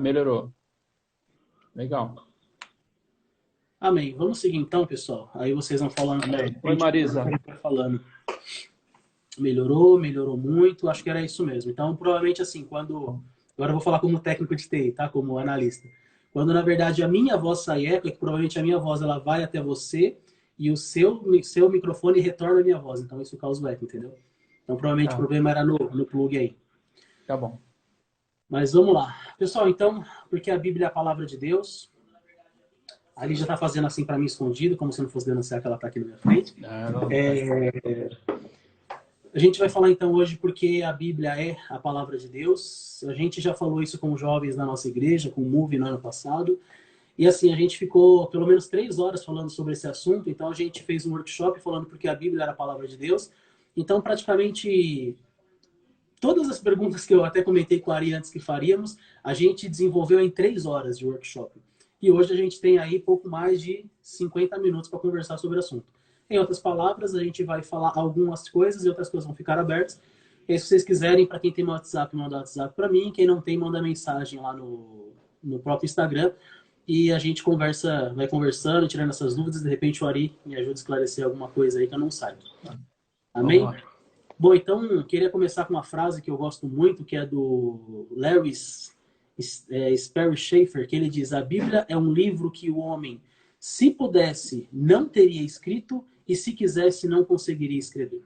melhorou. Legal. Amém. Vamos seguir então, pessoal. Aí vocês vão falando pra Amém. Oi, gente, Marisa. vai falando. Melhorou, melhorou muito. Acho que era isso mesmo. Então, provavelmente assim, quando... Agora eu vou falar como técnico de TI, tá? Como analista. Quando, na verdade, a minha voz sai eco, é que provavelmente a minha voz ela vai até você e o seu microfone retorna a minha voz. Então, isso causa o eco, entendeu? Então, provavelmente o Tá, problema era no plug aí. tá bom. Mas vamos lá. Pessoal, então, porque a Bíblia é a palavra de Deus, a Lígia está fazendo assim para mim escondido, como se eu não fosse denunciar que ela está aqui na minha frente. Não, A gente vai falar então hoje porque a Bíblia é a palavra de Deus. A gente já falou isso com jovens na nossa igreja, com o Move no ano passado. E assim, a gente ficou pelo menos 3 horas falando sobre esse assunto. Então a gente fez um workshop falando porque a Bíblia era a palavra de Deus. Então praticamente todas as perguntas que eu até comentei com a Ari antes que faríamos, a gente desenvolveu em 3 horas de workshop. E hoje a gente tem aí pouco mais de 50 minutos para conversar sobre o assunto. Em outras palavras, a gente vai falar algumas coisas e outras coisas vão ficar abertas. E aí, se vocês quiserem, para quem tem meu WhatsApp, manda WhatsApp para mim. Quem não tem, manda mensagem lá no próprio Instagram. E a gente conversa, vai conversando, tirando essas dúvidas. De repente o Ari me ajuda a esclarecer alguma coisa aí que eu não saiba. vamos Amém? lá. Bom, então, queria começar com uma frase que eu gosto muito, que é do Larry Sperry Schaefer, que ele diz: a Bíblia é um livro que o homem, se pudesse, não teria escrito e se quisesse, não conseguiria escrever.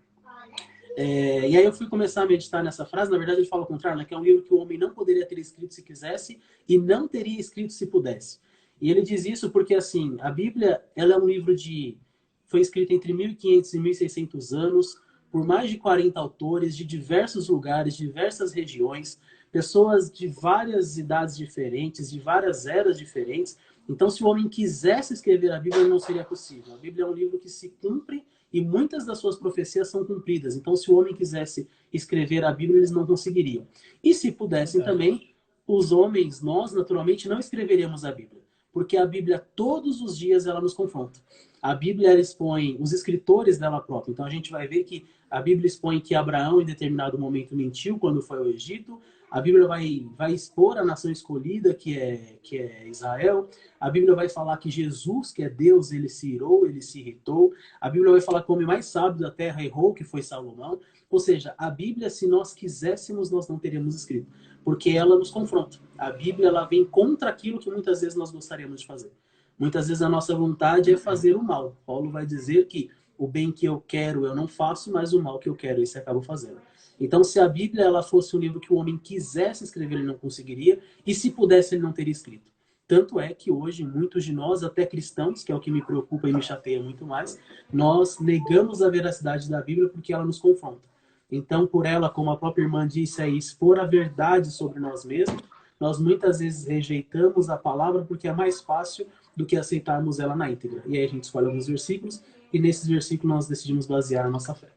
E aí eu fui começar a meditar nessa frase. Na verdade, ele fala o contrário, né? Que é um livro que o homem não poderia ter escrito se quisesse e não teria escrito se pudesse. E ele diz isso porque, assim, a Bíblia, ela é um livro de... Foi escrito entre 1500 e 1600 anos, por mais de 40 autores, de diversos lugares, diversas regiões, pessoas de várias idades diferentes, de várias eras diferentes. Então, se o homem quisesse escrever a Bíblia, não seria possível. A Bíblia é um livro que se cumpre e muitas das suas profecias são cumpridas. Então, se o homem quisesse escrever a Bíblia, eles não conseguiriam. E se pudessem Verdade. também, os homens, nós, naturalmente, não escreveríamos a Bíblia. Porque a Bíblia, todos os dias, ela nos confronta. A Bíblia, ela expõe os escritores dela própria. Então, a gente vai ver que a Bíblia expõe que Abraão, em determinado momento, mentiu quando foi ao Egito. A Bíblia vai expor a nação escolhida, que é Israel. A Bíblia vai falar que Jesus, que é Deus, ele se irou, ele se irritou. A Bíblia vai falar que o homem mais sábio da terra errou, que foi Salomão. Ou seja, a Bíblia, se nós quiséssemos, nós não teríamos escrito. Porque ela nos confronta. A Bíblia, ela vem contra aquilo que muitas vezes nós gostaríamos de fazer. Muitas vezes a nossa vontade é fazer o mal. Paulo vai dizer que o bem que eu quero eu não faço, mas o mal que eu quero esse acabo fazendo. Então, se a Bíblia ela fosse um livro que o homem quisesse escrever, ele não conseguiria, e se pudesse, ele não teria escrito. Tanto é que hoje, muitos de nós, até cristãos, que é o que me preocupa e me chateia muito mais, nós negamos a veracidade da Bíblia porque ela nos confronta. Então, por ela, como a própria irmã disse aí, expor a verdade sobre nós mesmos, nós muitas vezes rejeitamos a palavra porque é mais fácil do que aceitarmos ela na íntegra. E aí a gente escolhe alguns versículos e nesses versículos nós decidimos basear a nossa fé.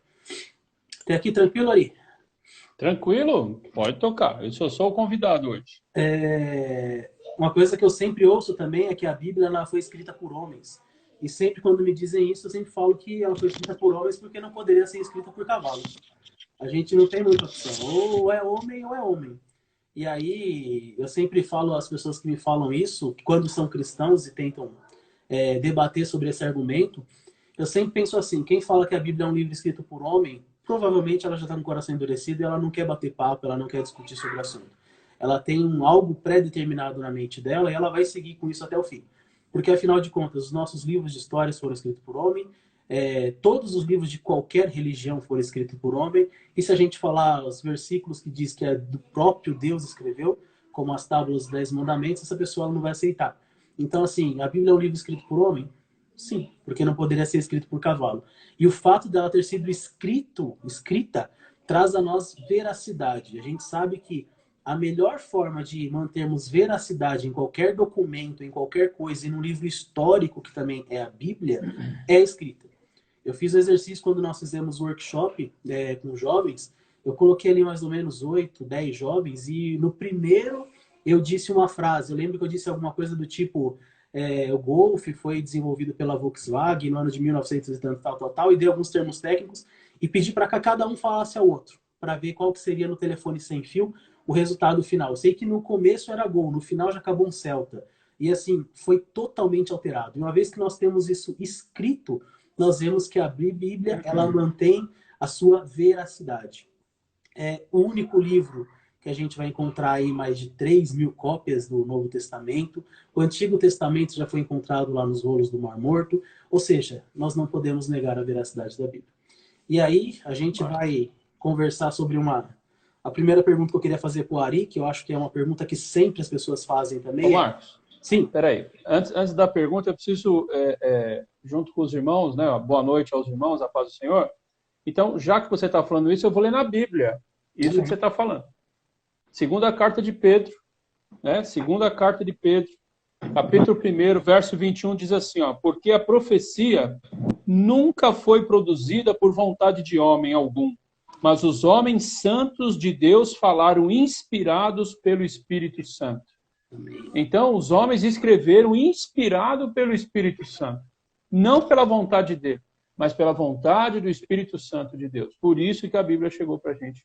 Até aqui tranquilo, Ari? Tranquilo? Pode tocar. Eu sou só o convidado hoje. Uma coisa que eu sempre ouço também é que a Bíblia ela foi escrita por homens. E sempre quando me dizem isso, eu sempre falo que ela foi escrita por homens porque não poderia ser escrita por cavalos. A gente não tem muita opção. Ou é homem ou é homem. E aí, eu sempre falo às pessoas que me falam isso, que quando são cristãos e tentam debater sobre esse argumento, eu sempre penso assim, quem fala que a Bíblia é um livro escrito por homem, provavelmente ela já está com o coração endurecido e ela não quer bater papo, ela não quer discutir sobre o assunto. Ela tem algo pré-determinado na mente dela e ela vai seguir com isso até o fim. Porque, afinal de contas, os nossos livros de histórias foram escritos por homem, todos os livros de qualquer religião foram escritos por homem, e se a gente falar os versículos que diz que é do próprio Deus escreveu, como as tábuas dos 10 mandamentos, essa pessoa não vai aceitar. Então, assim, a Bíblia é um livro escrito por homem? Sim, porque não poderia ser escrito por cavalo. E o fato dela ter sido escrita, traz a nós veracidade. A gente sabe que a melhor forma de mantermos veracidade em qualquer documento, em qualquer coisa, e no livro histórico, que também é a Bíblia, é a escrita. Eu fiz o exercício quando nós fizemos o workshop com jovens, eu coloquei ali mais ou menos 8, 10 jovens, e no primeiro eu disse uma frase. Eu lembro que eu disse alguma coisa do tipo: o Golf foi desenvolvido pela Volkswagen no ano de 1900 e tanto, tal, e dei alguns termos técnicos, e pedi para que cada um falasse ao outro, para ver qual que seria no telefone sem fio o resultado final. Eu sei que no começo era gol, no final já acabou um Celta. E assim, foi totalmente alterado. E uma vez que nós temos isso escrito, nós vemos que a Bíblia, ela mantém a sua veracidade. É o único livro que a gente vai encontrar aí mais de 3.000 cópias do Novo Testamento. O Antigo Testamento já foi encontrado lá nos rolos do Mar Morto. Ou seja, nós não podemos negar a veracidade da Bíblia. E aí, a gente vai conversar sobre a primeira pergunta que eu queria fazer para o Ari, que eu acho que é uma pergunta que sempre as pessoas fazem também. Ô, Marcos, sim. Peraí. Antes da pergunta, eu preciso, junto com os irmãos, né? Boa noite aos irmãos, a paz do Senhor. Então, já que você está falando isso, eu vou ler na Bíblia isso que você está falando. Segunda carta de Pedro, né? Segunda carta de Pedro, capítulo 1, verso 21, diz assim, ó, porque a profecia nunca foi produzida por vontade de homem algum, mas os homens santos de Deus falaram inspirados pelo Espírito Santo. Então, os homens escreveram inspirado pelo Espírito Santo, não pela vontade dele, mas pela vontade do Espírito Santo de Deus. Por isso que a Bíblia chegou para a gente.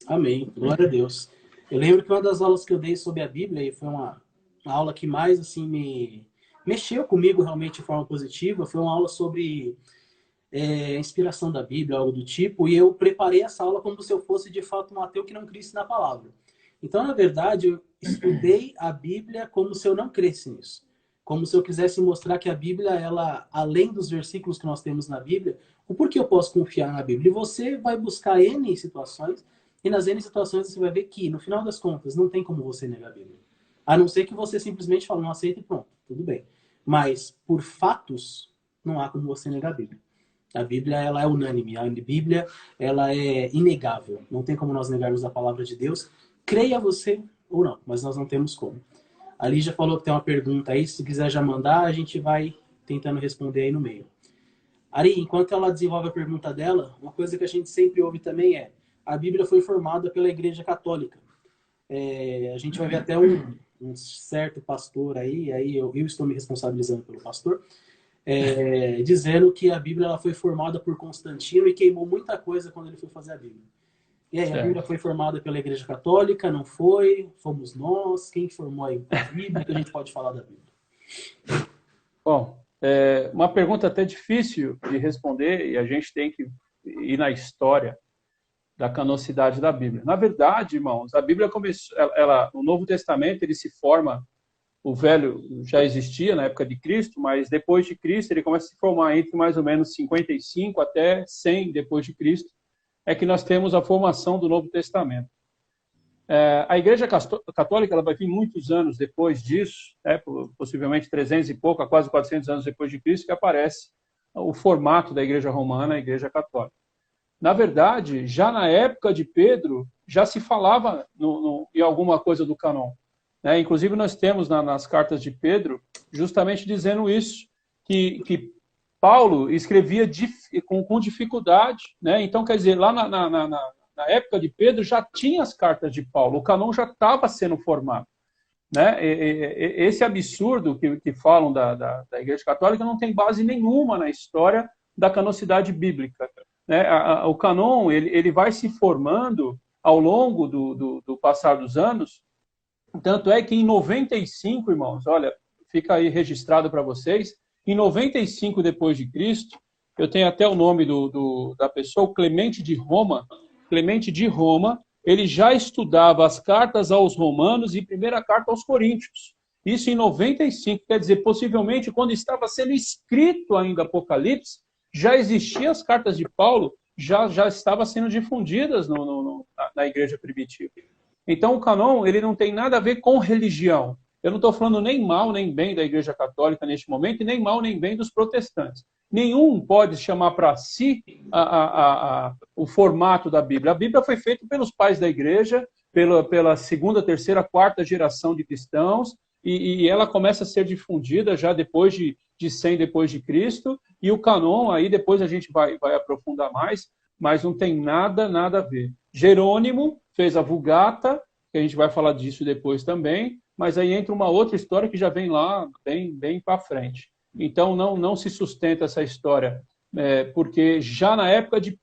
Amém. Glória a Deus. Eu lembro que uma das aulas que eu dei sobre a Bíblia, e foi uma aula que mais assim me mexeu comigo realmente de forma positiva, foi uma aula sobre inspiração da Bíblia, algo do tipo, e eu preparei essa aula como se eu fosse de fato um ateu que não cresce na palavra. Então, na verdade, eu estudei a Bíblia como se eu não cresce nisso. Como se eu quisesse mostrar que a Bíblia, ela, além dos versículos que nós temos na Bíblia, o porquê eu posso confiar na Bíblia. E você vai buscar N situações, e nas N situações você vai ver que, no final das contas, não tem como você negar a Bíblia. A não ser que você simplesmente fale, não aceita e pronto, tudo bem. Mas, por fatos, não há como você negar a Bíblia. A Bíblia, ela é unânime. A Bíblia, ela é inegável. Não tem como nós negarmos a palavra de Deus. Creia você ou não, mas nós não temos como. A Lígia falou que tem uma pergunta aí. Se quiser já mandar, a gente vai tentando responder aí no meio. Ari, enquanto ela desenvolve a pergunta dela, uma coisa que a gente sempre ouve também é a Bíblia foi formada pela Igreja Católica. A gente vai ver até um certo pastor aí eu estou me responsabilizando pelo pastor, dizendo que a Bíblia ela foi formada por Constantino e queimou muita coisa quando ele foi fazer a Bíblia. E aí, a Bíblia foi formada pela Igreja Católica, não foi? Fomos nós? Quem formou a Bíblia? Que a gente pode falar da Bíblia? Bom, uma pergunta até difícil de responder, e a gente tem que ir na história da canonicidade da Bíblia. Na verdade, irmãos, a Bíblia começou, o Novo Testamento, ele se forma, o Velho já existia na época de Cristo, mas depois de Cristo ele começa a se formar entre mais ou menos 55 até 100 depois de Cristo, é que nós temos a formação do Novo Testamento. A Igreja Católica ela vai vir muitos anos depois disso, possivelmente 300 e pouco, a quase 400 anos depois de Cristo, que aparece o formato da Igreja Romana, a Igreja Católica. Na verdade, já na época de Pedro, já se falava em alguma coisa do cânon. Inclusive, nós temos nas cartas de Pedro justamente dizendo isso, que Paulo escrevia com dificuldade. Então, quer dizer, lá na época de Pedro já tinha as cartas de Paulo, o cânon já estava sendo formado. Esse absurdo que falam da Igreja Católica não tem base nenhuma na história da canonicidade bíblica. O cânon ele vai se formando ao longo do passar dos anos, tanto é que em 95, irmãos, olha, fica aí registrado para vocês, em 95 depois de Cristo, eu tenho até o nome da pessoa, Clemente de Roma. Clemente de Roma, ele já estudava as cartas aos romanos e primeira carta aos coríntios. Isso em 95, quer dizer, possivelmente quando estava sendo escrito ainda Apocalipse, já existiam as cartas de Paulo, já estavam sendo difundidas na igreja primitiva. Então o cânon ele não tem nada a ver com religião. Eu não estou falando nem mal nem bem da Igreja Católica neste momento, e nem mal nem bem dos protestantes. Nenhum pode chamar para si o formato da Bíblia. A Bíblia foi feita pelos pais da Igreja, pela segunda, terceira, quarta geração de cristãos, e ela começa a ser difundida já depois de 100 depois de Cristo, e o cânon, aí depois a gente vai aprofundar mais, mas não tem nada a ver. Jerônimo fez a Vulgata, que a gente vai falar disso depois também, mas aí entra uma outra história que já vem lá bem para frente. Então não se sustenta essa história, porque já na época de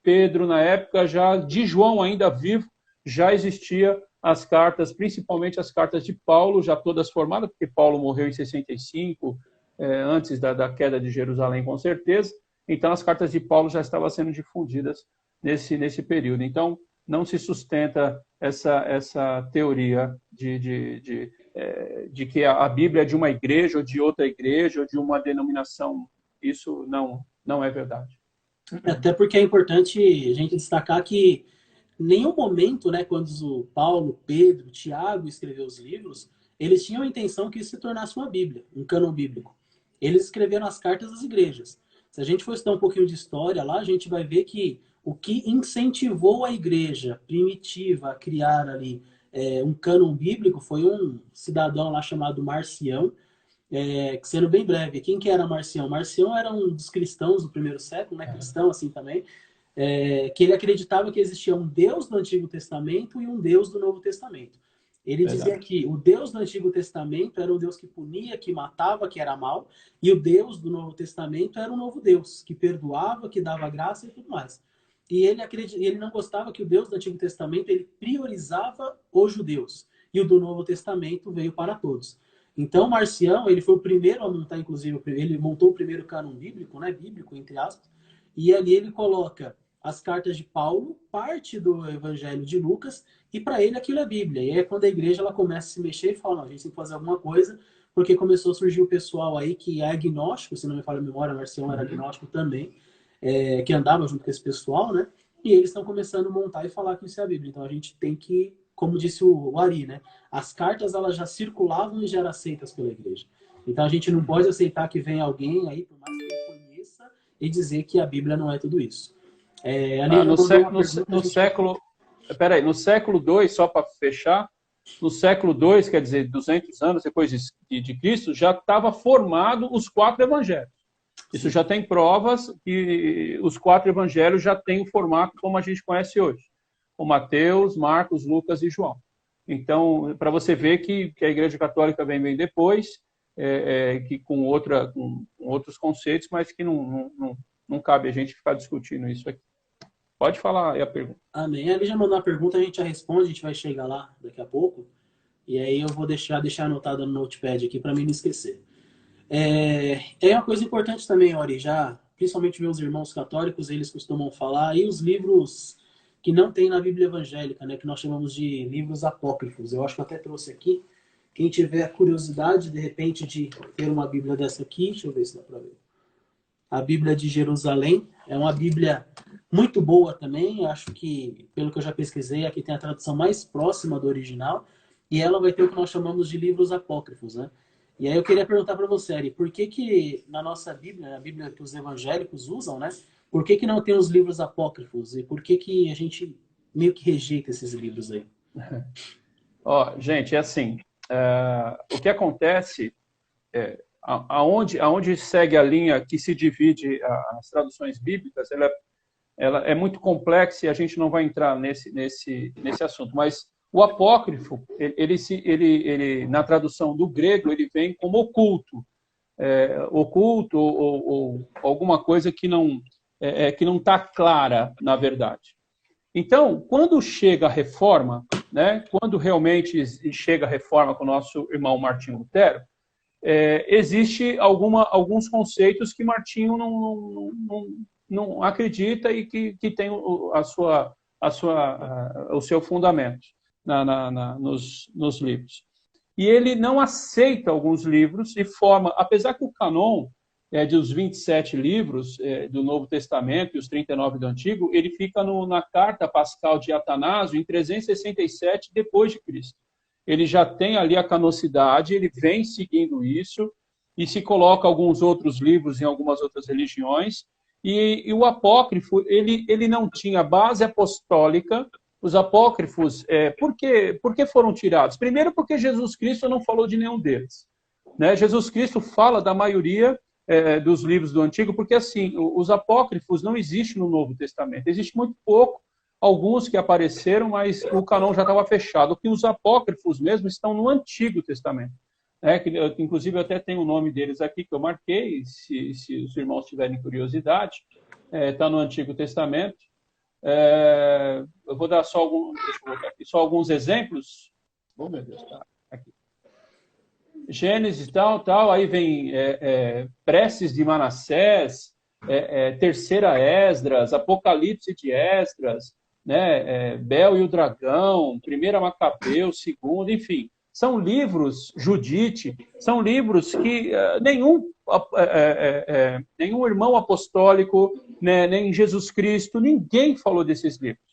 Pedro, na época já de João ainda vivo, já existia as cartas, principalmente as cartas de Paulo, já todas formadas, porque Paulo morreu em 65, antes da queda de Jerusalém, com certeza. Então, as cartas de Paulo já estavam sendo difundidas nesse período. Então, não se sustenta essa teoria de que a Bíblia é de uma igreja ou de outra igreja ou de uma denominação. Isso não é verdade. Até porque é importante a gente destacar que em nenhum momento, né, quando o Paulo, Pedro, Tiago escreveu os livros, eles tinham a intenção que isso se tornasse uma Bíblia, um cânon bíblico. Eles escreveram as cartas das igrejas. Se a gente for estudar um pouquinho de história lá, a gente vai ver que o que incentivou a igreja primitiva a criar ali um cânon bíblico foi um cidadão lá chamado Marcião, que sendo bem breve, quem que era Marcião? Marcião era um dos cristãos do primeiro século, né, cristão assim também, que ele acreditava que existia um Deus do Antigo Testamento e um Deus do Novo Testamento. Ele dizia que o Deus do Antigo Testamento era um Deus que punia, que matava, que era mal, e o Deus do Novo Testamento era um novo Deus, que perdoava, que dava graça e tudo mais. E ele não gostava que o Deus do Antigo Testamento ele priorizava os judeus, e o do Novo Testamento veio para todos. Então, Marcião, ele foi o primeiro a montar, inclusive, ele montou o primeiro cânon bíblico, né, bíblico, entre aspas, e ali ele coloca as cartas de Paulo, parte do Evangelho de Lucas, e para ele aquilo é Bíblia. E aí é quando a igreja ela começa a se mexer e fala, não, a gente tem que fazer alguma coisa, porque começou a surgir o pessoal aí que é agnóstico, se não me falha a memória, Marcião era agnóstico também, que andava junto com esse pessoal, né? E eles estão começando a montar e falar que isso é a Bíblia. Então a gente tem que, como disse o Ari, né? As cartas elas já circulavam e já eram aceitas pela igreja. Então a gente não pode aceitar que venha alguém aí, por mais que ele conheça, e dizer que a Bíblia não é tudo isso. No século II, só para fechar, no século II, quer dizer, 200 anos depois de Cristo, já estava formado os 4 evangelhos. Isso já tem provas que os 4 evangelhos já têm o formato como a gente conhece hoje, com Mateus, Marcos, Lucas e João. Então, para você ver que a Igreja Católica vem bem depois, que com outros conceitos, mas que não cabe a gente ficar discutindo isso aqui. Pode falar aí a pergunta. Amém. Ali já mandou uma pergunta, a gente já responde, a gente vai chegar lá daqui a pouco. E aí eu vou deixar anotado no notepad aqui para mim não esquecer. É uma coisa importante também, Ori, já, principalmente meus irmãos católicos, eles costumam falar, e os livros que não tem na Bíblia evangélica, né, que nós chamamos de livros apócrifos. Eu acho que eu até trouxe aqui. Quem tiver a curiosidade, de repente, de ter uma Bíblia dessa aqui, deixa eu ver se dá para ver. A Bíblia de Jerusalém é uma Bíblia muito boa também. Acho que, pelo que eu já pesquisei, aqui tem a tradução mais próxima do original. E ela vai ter o que nós chamamos de livros apócrifos, né? E aí eu queria perguntar para você, Ari, por que na nossa Bíblia, a Bíblia que os evangélicos usam, né? Por que não tem os livros apócrifos? E por que a gente meio que rejeita esses livros aí? Gente, é assim, o que acontece aonde segue a linha que se divide as traduções bíblicas, ela é muito complexa e a gente não vai entrar nesse assunto. Mas o apócrifo, ele na tradução do grego, ele vem como oculto, ou alguma coisa que não está clara, na verdade. Então, quando chega a reforma, né, quando realmente chega a reforma com o nosso irmão Martinho Lutero, existe alguns conceitos que Martinho não acredita e que tem o seu fundamento nos livros. E ele não aceita alguns livros e forma, apesar que o canon dos 27 livros do Novo Testamento e os 39 do Antigo, ele fica na carta pascal de Atanásio em 367 depois de Cristo. Ele já tem ali a canonicidade, ele vem seguindo isso, e se coloca alguns outros livros em algumas outras religiões, e o apócrifo, ele não tinha base apostólica. Os apócrifos, por que foram tirados? Primeiro porque Jesus Cristo não falou de nenhum deles, né? Jesus Cristo fala da maioria dos livros do Antigo, porque assim, os apócrifos não existem no Novo Testamento, existe muito pouco, alguns que apareceram, mas o canon já estava fechado, que os apócrifos mesmo estão no Antigo Testamento. Inclusive, eu até tenho o nome deles aqui, que eu marquei, se os irmãos tiverem curiosidade, está no Antigo Testamento. Eu vou dar só deixa eu botar aqui, só alguns exemplos. Oh, meu Deus, tá aqui. Gênesis, tal, aí vem Preces de Manassés, Terceira Esdras, Apocalipse de Esdras, né, Bel e o Dragão, Primeira Macabeu, Segunda, enfim. São livros, Judite, são livros que nenhum irmão apostólico, né, nem Jesus Cristo, ninguém falou desses livros.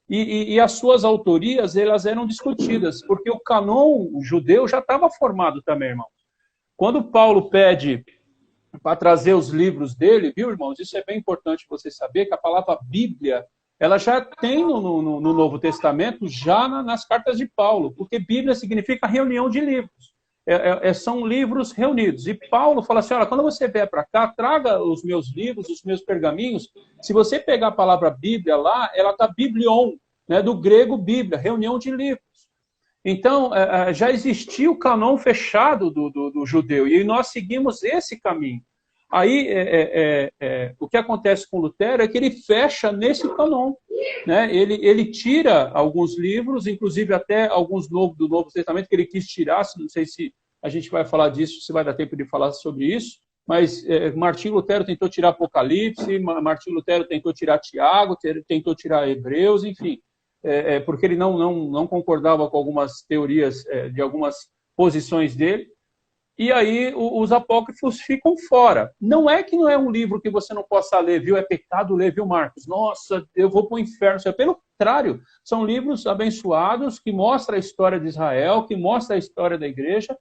E as suas autorias, elas eram discutidas, porque o canon judeu já estava formado também, irmão. Quando Paulo pede para trazer os livros dele, viu, irmãos? Isso é bem importante você saber, que a palavra Bíblia, ela já tem no Novo Testamento, já nas cartas de Paulo, porque Bíblia significa reunião de livros. São livros reunidos. E Paulo fala assim, olha, quando você vier para cá, traga os meus livros, os meus pergaminhos. Se você pegar a palavra Bíblia lá, ela está biblion, né, do grego Bíblia, reunião de livros. Então, já existia o canon fechado do judeu, e nós seguimos esse caminho. Aí, o que acontece com Lutero é que ele fecha nesse canon. Né? Ele tira alguns livros, inclusive até alguns do Novo Testamento, que ele quis tirar, não sei se a gente vai falar disso, se vai dar tempo de falar sobre isso, mas Martinho Lutero tentou tirar Apocalipse, Martinho Lutero tentou tirar Tiago, tentou tirar Hebreus, enfim, porque ele não concordava com algumas teorias de algumas posições dele. E aí os apócrifos ficam fora. Não é que não é um livro que você não possa ler, viu? É pecado ler, viu, Marcos? Nossa, eu vou para o inferno. Pelo contrário, são livros abençoados que mostram a história de Israel, que mostram a história da igreja,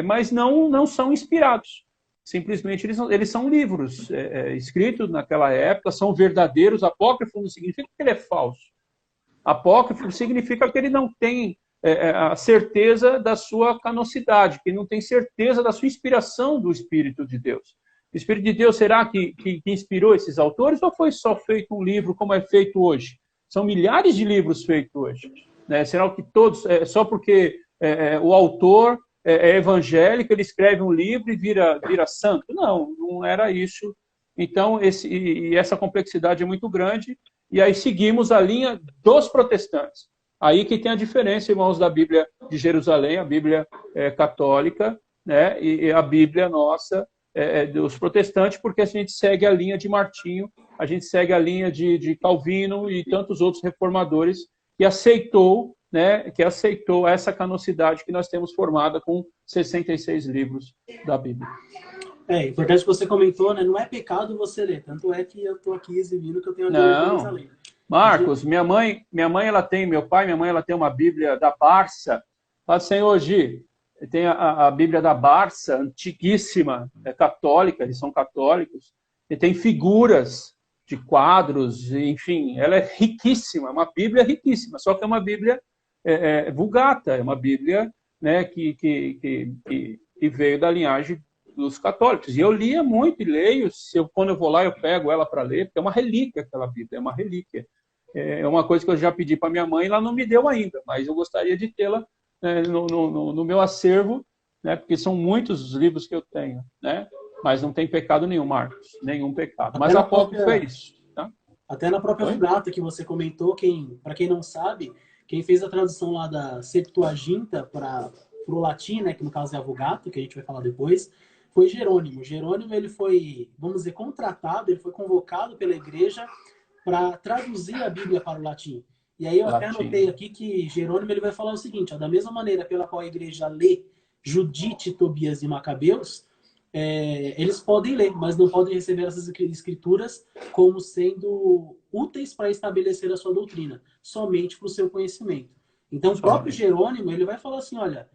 mas não são inspirados. Simplesmente eles são livros escritos naquela época, são verdadeiros. Apócrifo não significa que ele é falso. Apócrifo significa que ele não tem a certeza da sua canonicidade, que não tem certeza da sua inspiração do Espírito de Deus. O Espírito de Deus, será que inspirou esses autores, ou foi só feito um livro como é feito hoje? São milhares de livros feitos hoje. Né? Será que todos, só porque o autor é evangélico, ele escreve um livro e vira santo? Não era isso. Então, essa complexidade é muito grande, e aí seguimos a linha dos protestantes. Aí que tem a diferença, irmãos, da Bíblia de Jerusalém, a Bíblia católica, né, e a Bíblia nossa dos protestantes, porque a gente segue a linha de Martinho, a gente segue a linha de Calvino e tantos outros reformadores que aceitou essa canonicidade que nós temos formada com 66 livros da Bíblia. É importante que você comentou, né? Não é pecado você ler, tanto é que eu estou aqui exibindo que eu tenho a ler. Marcos, meu pai, minha mãe, ela tem uma Bíblia da Barça. Fala, Senhor Gi, tem a Bíblia da Barça, antiguíssima, católica, eles são católicos, e tem figuras de quadros, enfim, ela é riquíssima, uma Bíblia riquíssima, só que é uma Bíblia vulgata, é uma Bíblia, né, que veio da linhagem dos católicos. E eu lia muito e leio, quando eu vou lá eu pego ela para ler, porque é uma relíquia aquela Bíblia, é uma relíquia. É uma coisa que eu já pedi para minha mãe, ela não me deu ainda, mas eu gostaria de tê-la no meu acervo, né, porque são muitos os livros que eu tenho, né, mas não tem pecado nenhum, Marcos, nenhum pecado. Mas apócrifo é isso. Tá? Até na própria Vulgata que você comentou, para quem não sabe, quem fez a tradução lá da Septuaginta para o latim, né, que no caso é a Vulgata, que a gente vai falar depois, foi Jerônimo. Jerônimo, ele foi, vamos dizer, contratado, ele foi convocado pela igreja para traduzir a Bíblia para o latim. E aí eu até anotei aqui que Jerônimo ele vai falar o seguinte, ó, da mesma maneira pela qual a igreja lê Judite, Tobias e Macabeus, eles podem ler, mas não podem receber essas escrituras como sendo úteis para estabelecer a sua doutrina, somente para o seu conhecimento. Então, o próprio Jerônimo ele vai falar assim, olha,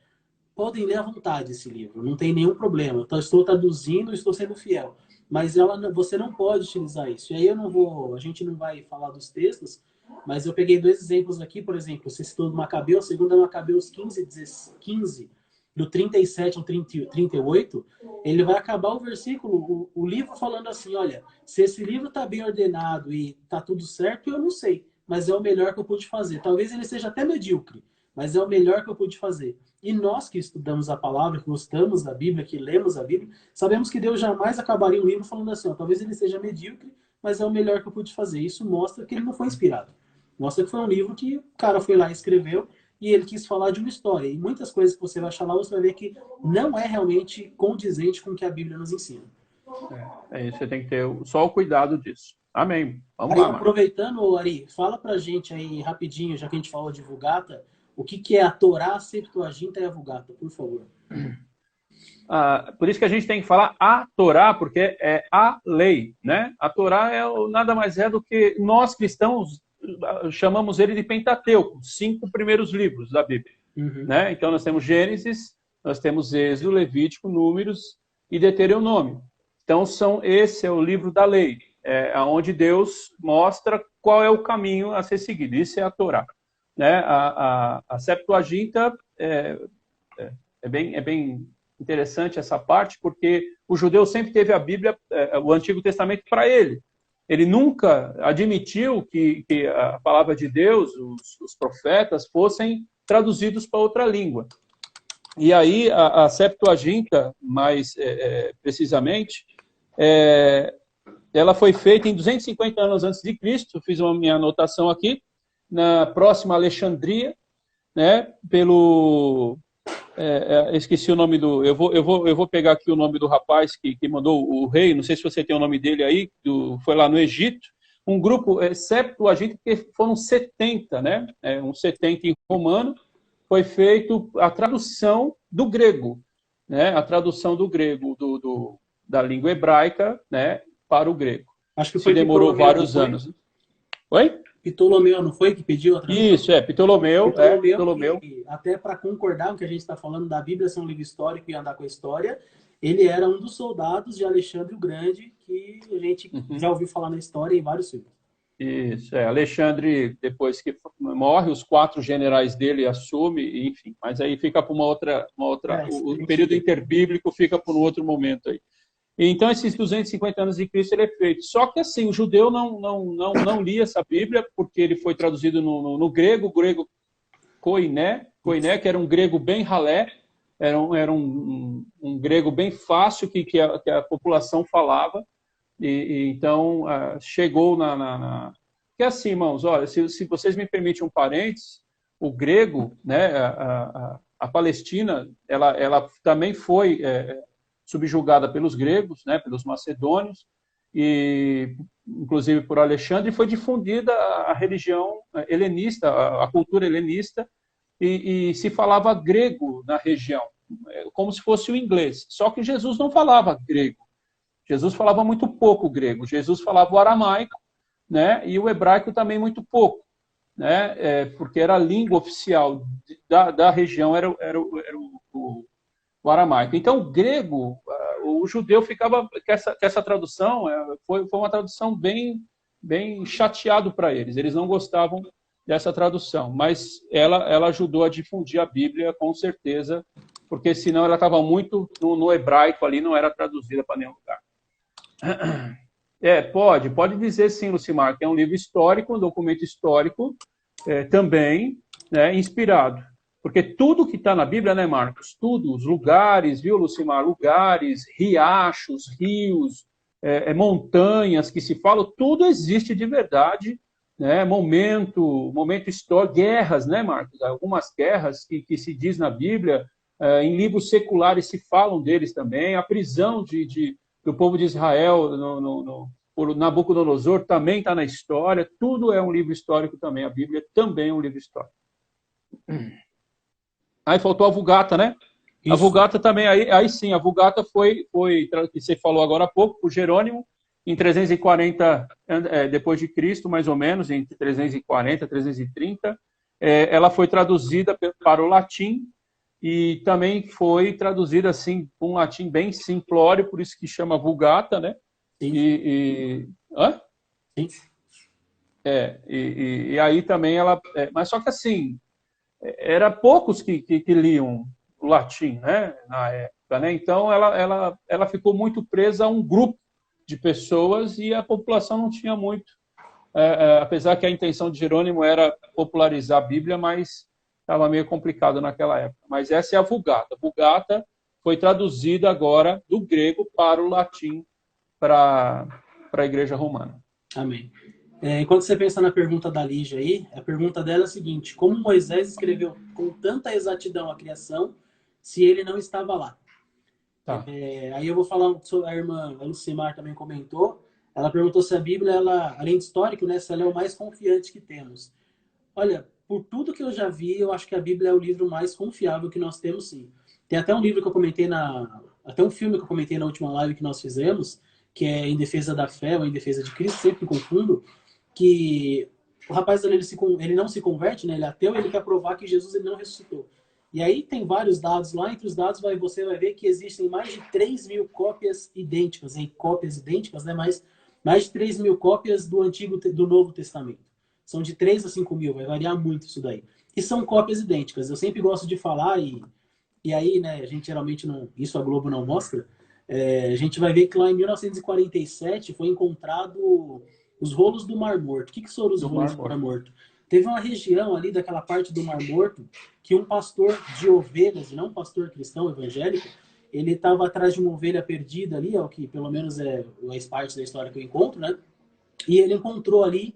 podem ler à vontade esse livro, não tem nenhum problema. Eu estou traduzindo, estou sendo fiel. Mas você não pode utilizar isso. E aí a gente não vai falar dos textos, mas eu peguei 2 exemplos aqui, por exemplo, você citou do Macabeus, 2 Macabeus 15, do 37 ao 38, ele vai acabar o versículo, o livro falando assim, olha, se esse livro está bem ordenado e está tudo certo, eu não sei, mas é o melhor que eu pude fazer. Talvez ele seja até medíocre, mas é o melhor que eu pude fazer. E nós que estudamos a palavra, que gostamos da Bíblia, que lemos a Bíblia, sabemos que Deus jamais acabaria um livro falando assim, ó, talvez ele seja medíocre, mas é o melhor que eu pude fazer. Isso mostra que ele não foi inspirado. Mostra que foi um livro que o cara foi lá e escreveu e ele quis falar de uma história. E muitas coisas que você vai achar lá, você vai ver que não é realmente condizente com o que a Bíblia nos ensina. É isso, você tem que ter só o cuidado disso. Amém. Vamos Aí, lá, Marcos. aproveitando, Ari, fala pra gente aí rapidinho, já que a gente falou de Vulgata, o que é a Torá, a Septuaginta e a Vulgata, por favor. Por isso que a gente tem que falar a Torá, porque é a lei, né? A Torá nada mais é do que nós cristãos chamamos ele de Pentateuco, 5 primeiros livros da Bíblia, né? Então nós temos Gênesis, nós temos Êxodo, Levítico, Números e Deuteronômio. Então esse é o livro da lei, onde Deus mostra qual é o caminho a ser seguido. Isso é a Torá, né? A Septuaginta é bem interessante essa parte, porque o judeu sempre teve a Bíblia, o Antigo Testamento, para ele. Ele nunca admitiu que a palavra de Deus, os profetas, fossem traduzidos para outra língua. E aí, a Septuaginta, mais precisamente, ela foi feita em 250 anos antes de Cristo, fiz uma minha anotação aqui, na próxima Alexandria, né, esqueci o nome do... Eu vou pegar aqui o nome do rapaz que mandou o rei, não sei se você tem o nome dele aí, foi lá no Egito, um grupo Septuaginta, porque foram 70, né? Um 70 em romano, foi feito a tradução do grego, né? A tradução do grego, da língua hebraica, né, para o grego. Acho que foi demorou vários anos. Oi? Ptolomeu, não foi que pediu a tradução? Isso, Ptolomeu. E até para concordar com o que a gente está falando da Bíblia ser um livro histórico e andar com a história, ele era um dos soldados de Alexandre o Grande, que a gente já ouviu falar na história em vários filmes. Isso, Alexandre, depois que morre, os 4 generais dele assumem, enfim, mas aí fica para uma outra o período interbíblico fica para um outro momento aí. Então, esses 250 anos de Cristo ele é feito. Só que, assim, o judeu não lia essa Bíblia, porque ele foi traduzido no grego koiné, que era um grego bem ralé, era um grego bem fácil que a população falava. Então, chegou Porque assim, irmãos, olha, se vocês me permitem um parênteses, o grego, né, a Palestina, ela também foi... subjugada pelos gregos, né, pelos macedônios, e inclusive por Alexandre, e foi difundida a religião helenista, a cultura helenista, e se falava grego na região, como se fosse o inglês. Só que Jesus não falava grego. Jesus falava muito pouco grego. Jesus falava o aramaico, né, e o hebraico também muito pouco, né, porque era a língua oficial da região, era o aramaico. Então, o grego, o judeu ficava com essa tradução, foi uma tradução bem chateado para eles. Eles não gostavam dessa tradução, mas ela ajudou a difundir a Bíblia, com certeza, porque senão ela estava muito no hebraico ali, não era traduzida para nenhum lugar. Pode dizer sim, Lucimar, que é um livro histórico, um documento histórico, também, né, inspirado. Porque tudo que está na Bíblia, né, Marcos? Tudo, os lugares, viu, Lucimar? Lugares, riachos, rios, montanhas que se falam, tudo existe de verdade, né? Momento histórico, guerras, né, Marcos? Algumas guerras que se diz na Bíblia, em livros seculares se falam deles também. A prisão do povo de Israel por Nabucodonosor também está na história. Tudo é um livro histórico também. A Bíblia também é um livro histórico. Aí faltou a Vulgata, né? Isso. A Vulgata também, aí sim, a Vulgata foi que você falou agora há pouco, por Jerônimo, em 340 depois de Cristo, mais ou menos, entre 340 e 330. Ela foi traduzida para o latim e também foi traduzida assim, com um latim bem simplório, por isso que chama Vulgata, né? Sim. Hã? Sim. E aí também ela... mas só que assim... Era poucos que liam o latim, né, na época, né? Então ela ficou muito presa a um grupo de pessoas e a população não tinha muito, apesar que a intenção de Jerônimo era popularizar a Bíblia, mas estava meio complicado naquela época. Mas essa é a Vulgata. A Vulgata foi traduzida agora do grego para o latim para a Igreja Romana. Amém. Enquanto você pensa na pergunta da Lígia aí, a pergunta dela é a seguinte: como Moisés escreveu com tanta exatidão a criação, se ele não estava lá? Tá. Aí eu vou falar sobre a irmã Lucimar também comentou. Ela perguntou se a Bíblia, além de histórico, né, se ela é o mais confiante que temos. Olha, por tudo que eu já vi, eu acho que a Bíblia é o livro mais confiável que nós temos, sim. Tem até um livro que eu comentei até um filme que eu comentei na última live que nós fizemos, que é Em Defesa da Fé ou Em Defesa de Cristo, sempre me confundo, que o rapaz ele não se converte, né? Ele é ateu, ele quer provar que Jesus ele não ressuscitou. E aí tem vários dados lá, entre os dados você vai ver que existem mais de 3.000 cópias idênticas, cópias idênticas, né? Mas mais de 3.000 cópias do Novo Testamento. São de 3 a 5 mil, vai variar muito isso daí. E são cópias idênticas. Eu sempre gosto de falar, e aí, né, a gente geralmente não, isso a Globo não mostra, a gente vai ver que lá em 1947 foi encontrado os rolos do Mar Morto. O que foram os rolos do Mar Morto? Teve uma região ali daquela parte do Mar Morto que um pastor de ovelhas, e não um pastor cristão evangélico, ele estava atrás de uma ovelha perdida ali, é o que pelo menos é parte da história que eu encontro, né? E ele encontrou ali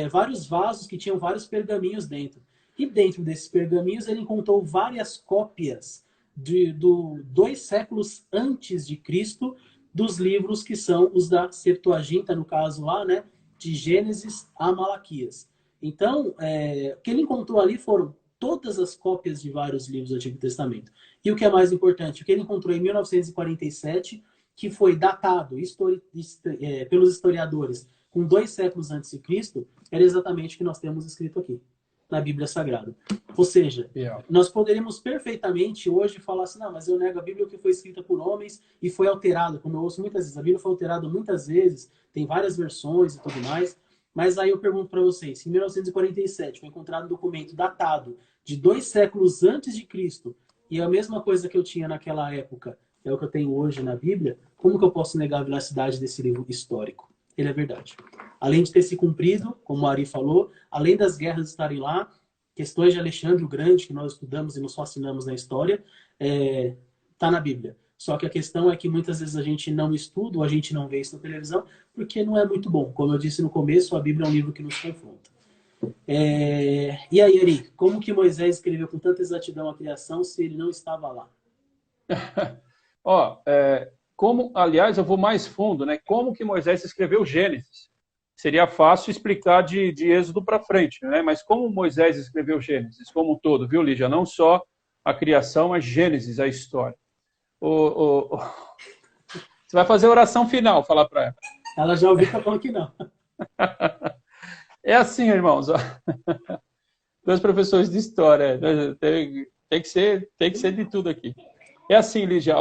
vários vasos que tinham vários pergaminhos dentro. E dentro desses pergaminhos ele encontrou várias cópias de 2 séculos antes de Cristo dos livros que são os da Septuaginta, no caso lá, né? De Gênesis a Malaquias. Então, o que ele encontrou ali foram todas as cópias de vários livros do Antigo Testamento. E o que é mais importante, o que ele encontrou em 1947, que foi datado pelos historiadores com 2 séculos antes de Cristo, era exatamente o que nós temos escrito aqui, na Bíblia Sagrada. Ou seja, nós poderíamos perfeitamente hoje falar assim, não, mas eu nego a Bíblia que foi escrita por homens e foi alterada, como eu ouço muitas vezes. A Bíblia foi alterada muitas vezes, tem várias versões e tudo mais. Mas aí eu pergunto para vocês, se em 1947 foi encontrado um documento datado de 2 séculos antes de Cristo, e a mesma coisa que eu tinha naquela época é o que eu tenho hoje na Bíblia, como que eu posso negar a veracidade desse livro histórico? Ele é verdade. Além de ter se cumprido, como o Ari falou, além das guerras estarem lá, questões de Alexandre o Grande, que nós estudamos e nos fascinamos na história, está na Bíblia. Só que a questão é que muitas vezes a gente não estuda ou a gente não vê isso na televisão porque não é muito bom. Como eu disse no começo, a Bíblia é um livro que nos confronta. E aí, Ari, como que Moisés escreveu com tanta exatidão a criação se ele não estava lá? Aliás, eu vou mais fundo, né? Como que Moisés escreveu Gênesis? Seria fácil explicar de Êxodo para frente, né? Mas como Moisés escreveu Gênesis como um todo, viu, Lígia? Não só a criação, mas Gênesis, a história. Você vai fazer a oração final, falar para ela. Ela já ouviu falando que não. É assim, irmãos. Dois professores de história. Tem que ser de tudo aqui. É assim, Lígia.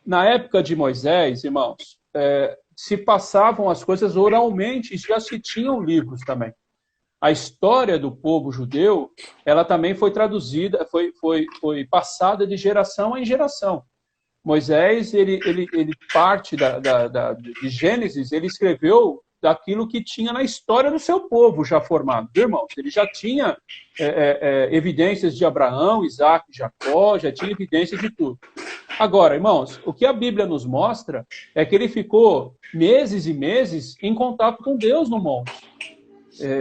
Na época de Moisés, irmãos, se passavam as coisas oralmente, e já se tinham livros também. A história do povo judeu, ela também foi traduzida, foi passada de geração em geração. Moisés, ele parte de Gênesis, ele escreveu daquilo que tinha na história do seu povo já formado, viu, irmãos? Ele já tinha evidências de Abraão, Isaac, Jacó, já tinha evidências de tudo. Agora, irmãos, o que a Bíblia nos mostra é que ele ficou meses e meses em contato com Deus no monte.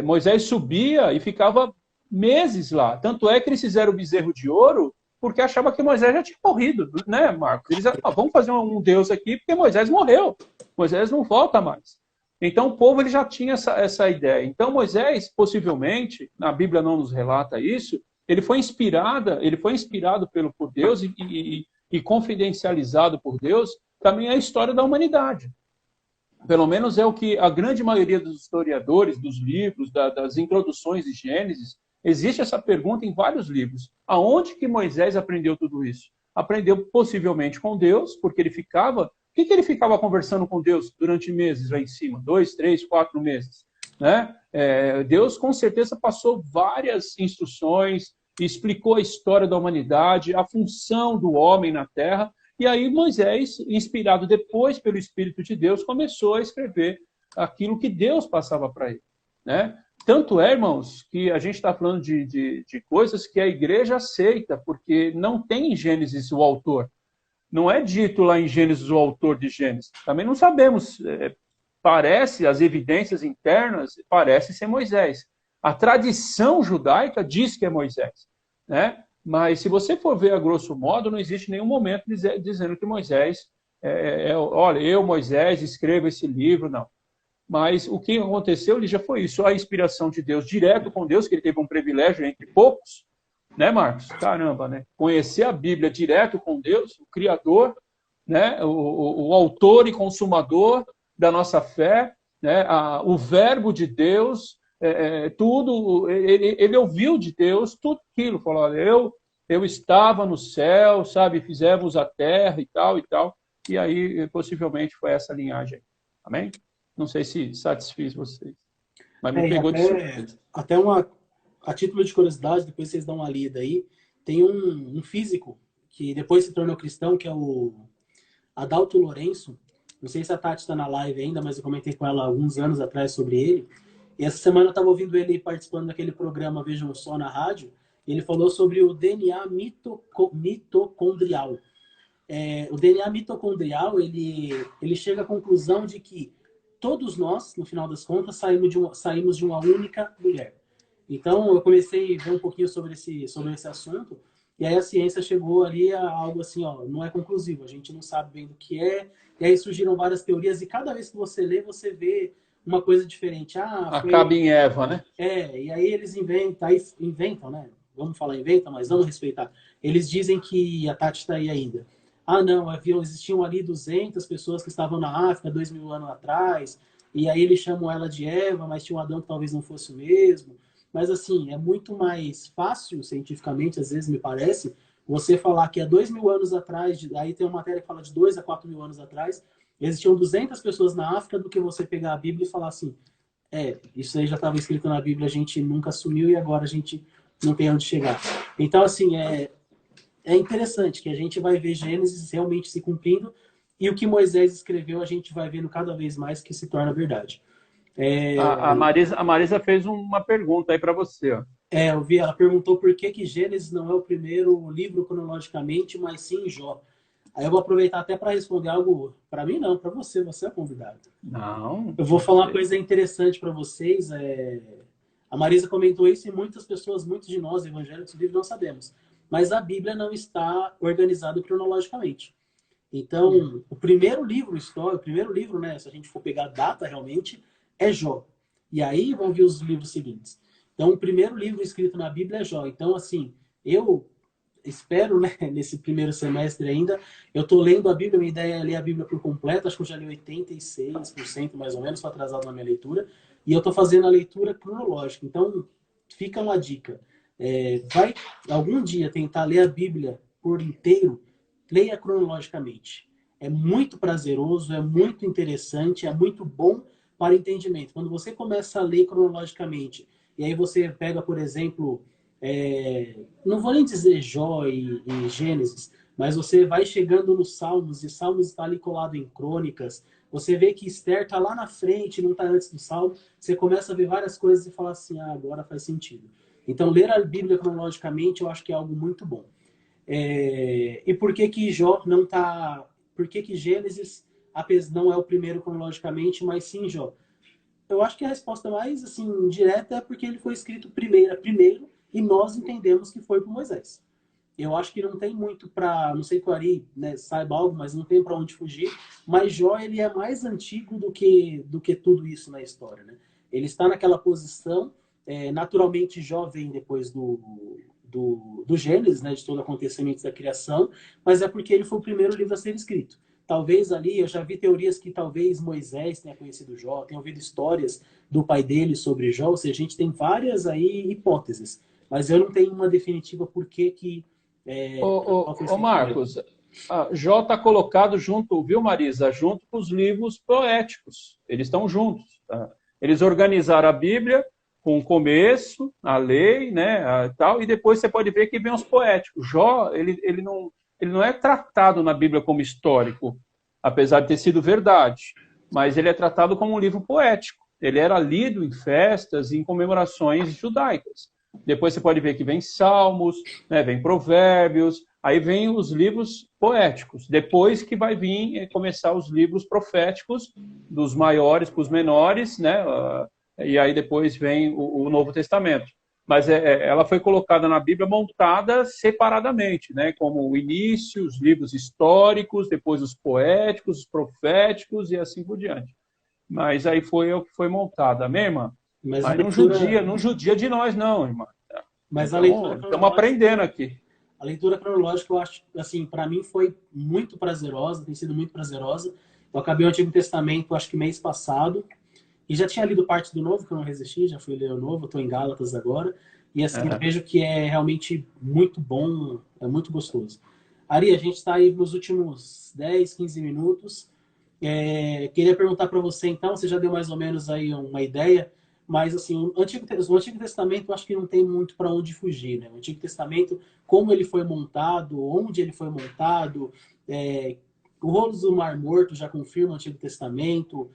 Moisés subia e ficava meses lá. Tanto é que eles fizeram o bezerro de ouro porque achava que Moisés já tinha morrido, né, Marcos? Eles disseram, vamos fazer um Deus aqui, porque Moisés morreu. Moisés não volta mais. Então, o povo ele já tinha essa ideia. Então, Moisés, possivelmente, na Bíblia não nos relata isso, ele foi inspirado por Deus e confidencializado por Deus também a história da humanidade. Pelo menos é o que a grande maioria dos historiadores, dos livros, das introduções de Gênesis, existe essa pergunta em vários livros. Aonde que Moisés aprendeu tudo isso? Aprendeu possivelmente com Deus, porque ele ficava... O que ele ficava conversando com Deus durante meses lá em cima? 2, 3, 4 meses. Né? Deus, com certeza, passou várias instruções, explicou a história da humanidade, a função do homem na Terra, e aí Moisés, inspirado depois pelo Espírito de Deus, começou a escrever aquilo que Deus passava para ele. Né? Tanto é, irmãos, que a gente está falando de coisas que a igreja aceita, porque não tem em Gênesis o autor. Não é dito lá em Gênesis o autor de Gênesis. Também não sabemos parece, as evidências internas, parece ser Moisés. A tradição judaica diz que é Moisés, né? Mas se você for ver a grosso modo, não existe nenhum momento dizendo que Moisés, olha, eu, Moisés, escrevo esse livro, não. Mas o que aconteceu ali já foi isso, a inspiração de Deus, direto com Deus, que ele teve um privilégio entre poucos, né, Marcos? Caramba, né? Conhecer a Bíblia direto com Deus, o Criador, né? O autor e consumador da nossa fé, né? O verbo de Deus, tudo, ele ouviu de Deus tudo aquilo, falou, olha, eu estava no céu, sabe, fizemos a terra e tal, e aí possivelmente foi essa linhagem. Amém? Não sei se satisfiz vocês, mas me pegou de surpresa. Até a título de curiosidade, depois vocês dão uma lida aí, tem um físico que depois se tornou cristão, que é o Adalto Lourenço. Não sei se a Tati está na live ainda, mas eu comentei com ela alguns anos atrás sobre ele. E essa semana eu estava ouvindo ele participando daquele programa Vejam Só na rádio. E ele falou sobre o DNA mitocondrial. O DNA mitocondrial, ele chega à conclusão de que todos nós, no final das contas, saímos de uma única mulher. Então, eu comecei a ver um pouquinho sobre esse assunto, e aí a ciência chegou ali a algo assim, ó, não é conclusivo, a gente não sabe bem do que é, e aí surgiram várias teorias, e cada vez que você lê, você vê uma coisa diferente. Acaba em Eva, né? E aí eles inventam, né? Vamos falar inventam, mas vamos respeitar. Eles dizem que a Tati está aí ainda. Não, existiam ali 200 pessoas que estavam na África 2000 anos atrás, e aí eles chamam ela de Eva, mas tinha um Adão que talvez não fosse o mesmo. Mas, assim, é muito mais fácil, cientificamente, às vezes me parece, você falar que há 2000 anos atrás, aí tem uma matéria que fala de 2 a 4 mil anos atrás, existiam 200 pessoas na África, do que você pegar a Bíblia e falar assim, isso aí já estava escrito na Bíblia, a gente nunca assumiu e agora a gente não tem onde chegar. Então, assim, é interessante que a gente vai ver Gênesis realmente se cumprindo, e o que Moisés escreveu a gente vai vendo cada vez mais que se torna verdade. A Marisa fez uma pergunta aí para você. Ó. Eu vi, ela perguntou por que Gênesis não é o primeiro livro cronologicamente, mas sim Jó. Aí eu vou aproveitar até para responder algo para mim, não, para você é convidado. Não. Eu vou falar uma coisa interessante para vocês. A Marisa comentou isso e muitas pessoas, muitos de nós evangélicos do livro não sabemos. Mas a Bíblia não está organizada cronologicamente. Então, o primeiro livro histórico, o primeiro livro, né, se a gente for pegar a data realmente, é Jó. E aí vão vir os livros seguintes. Então, o primeiro livro escrito na Bíblia é Jó. Então, assim, eu espero, né, nesse primeiro semestre ainda, eu estou lendo a Bíblia, minha ideia é ler a Bíblia por completo, acho que eu já li 86% mais ou menos, estou atrasado na minha leitura, e eu estou fazendo a leitura cronológica. Então, fica uma dica. Vai algum dia tentar ler a Bíblia por inteiro, leia cronologicamente. É muito prazeroso, é muito interessante, é muito bom para entendimento. Quando você começa a ler cronologicamente, e aí você pega, por exemplo, não vou nem dizer Jó e Gênesis, mas você vai chegando nos Salmos, e Salmos está ali colado em Crônicas, você vê que Esther está lá na frente, não está antes do Salmo, você começa a ver várias coisas e fala assim, agora faz sentido. Então, ler a Bíblia cronologicamente, eu acho que é algo muito bom. E por que Jó não está... Por que Gênesis não é o primeiro cronologicamente, mas sim Jó? Eu acho que a resposta mais assim, direta é porque ele foi escrito primeiro e nós entendemos que foi por Moisés. Eu acho que não tem muito para... Não sei que o Ari, né, saiba algo, mas não tem para onde fugir. Mas Jó, ele é mais antigo do que tudo isso na história. Né? Ele está naquela posição... naturalmente, Jó vem depois do Gênesis, né, de todo o acontecimento da criação, mas é porque ele foi o primeiro livro a ser escrito. Talvez ali, eu já vi teorias que talvez Moisés tenha conhecido Jó, tenha ouvido histórias do pai dele sobre Jó, ou seja, a gente tem várias aí hipóteses, mas eu não tenho uma definitiva por que Ô Marcos, Jó está colocado junto, viu Marisa, junto com os livros poéticos, eles estão juntos. Tá? Eles organizaram a Bíblia com o começo, a lei, né, tal, e depois você pode ver que vem os poéticos. Jó, ele não é tratado na Bíblia como histórico, apesar de ter sido verdade, mas ele é tratado como um livro poético. Ele era lido em festas e em comemorações judaicas. Depois você pode ver que vem Salmos, né, vem Provérbios, Aí vem os livros poéticos, depois que vai vir começar os livros proféticos, dos maiores para os menores, né? E aí depois vem o Novo Testamento. Mas ela foi colocada na Bíblia montada separadamente, né? Como o início, os livros históricos, depois os poéticos, os proféticos e assim por diante. Mas aí foi o que foi montada, amém, irmã? Mas a Mas leitura, não judia de nós, não, irmã. mas a leitura Então, estamos cronológica, aprendendo aqui. a leitura cronológica, eu acho, assim, para mim foi muito prazerosa, tem sido muito prazerosa. Eu acabei o Antigo Testamento, acho que mês passado, e já tinha lido parte do Novo, que eu não resisti, já fui ler o Novo, estou em Gálatas agora. E assim, eu vejo que é realmente muito bom, é muito gostoso. Ari, a gente está aí nos últimos 10, 15 minutos. Queria perguntar para você, então, você já deu mais ou menos aí uma ideia, mas assim, o Antigo Testamento eu acho que não tem muito para onde fugir, né? O Antigo Testamento, como ele foi montado, onde ele foi montado, o rolo do Mar Morto já confirma o Antigo Testamento,